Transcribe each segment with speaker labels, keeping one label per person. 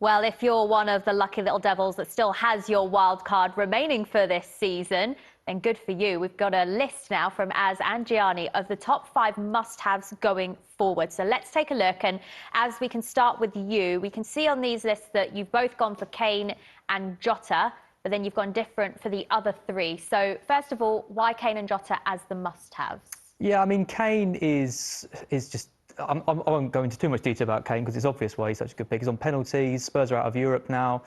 Speaker 1: Well, if you're one of the lucky little devils that still has your wild card remaining for this season, then good for you. We've got a list now from Az and Gianni of the top 5 must-haves going forward. So let's take a look. And as we can start with you, we can see on these lists that you've both gone for Kane and Jota, but then you've gone different for the other 3. So first of all, why Kane and Jota as the must-haves?
Speaker 2: Yeah, I mean, Kane is just... I won't go into too much detail about Kane because it's obvious why he's such a good pick. He's on penalties. Spurs are out of Europe now.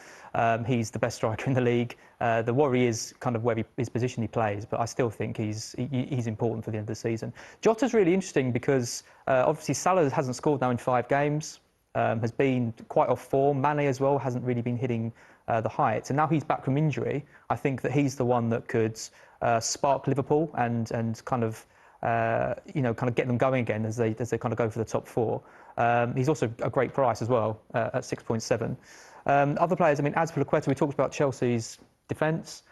Speaker 2: He's the best striker in the league. The worry is kind of where his position he plays, but I still think he's important for the end of the season. Jota's really interesting because obviously Salah hasn't scored now in 5 games, has been quite off form. Mane as well hasn't really been hitting the heights, and now he's back from injury. I think that he's the one that could spark Liverpool and kind of get them going again as they kind of go for the top 4. He's also a great price as well at 6.7. Other players, I mean, Azpilicueta, we talked about Chelsea's defence,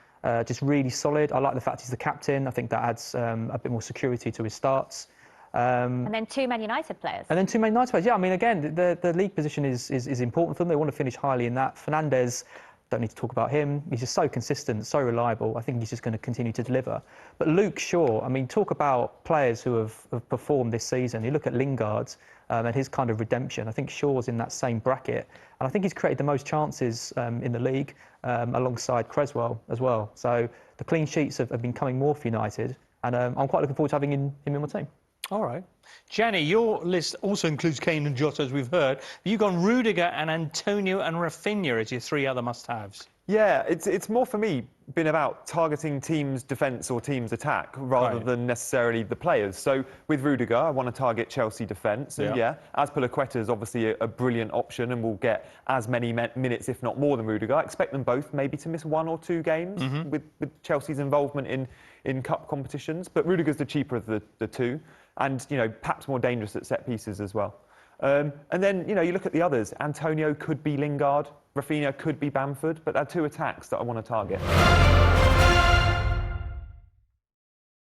Speaker 2: just really solid. I like the fact he's the captain. I think that adds a bit more security to his starts.
Speaker 1: And then 2 Man United players.
Speaker 2: And then 2 Man United players. Yeah, I mean, again, the league position is important for them. They want to finish highly in that. Fernandes, don't need to talk about him. He's just so consistent, so reliable. I think he's just going to continue to deliver. But Luke Shaw, I mean, talk about players who have performed this season. You look at Lingard and his kind of redemption. I think Shaw's in that same bracket. And I think he's created the most chances in the league alongside Cresswell as well. So the clean sheets have been coming more for United. And I'm quite looking forward to having him in my team.
Speaker 3: All right. Gianni, your list also includes Kane and Jota, as we've heard. You've gone Rudiger and Antonio and Rafinha as your 3 other must-haves.
Speaker 4: Yeah, it's more for me been about targeting teams' defence or teams' attack rather than necessarily the players. So with Rudiger, I want to target Chelsea defence. And yeah, Azpilicueta is obviously a brilliant option and will get as many minutes, if not more, than Rudiger. I expect them both maybe to miss 1 or 2 games with Chelsea's involvement in cup competitions. But Rudiger's the cheaper of the 2 and, you know, perhaps more dangerous at set pieces as well. And then, you know, you look at the others. Antonio could be Lingard. Rafinha could be Bamford, but they're 2 attacks that I want to target.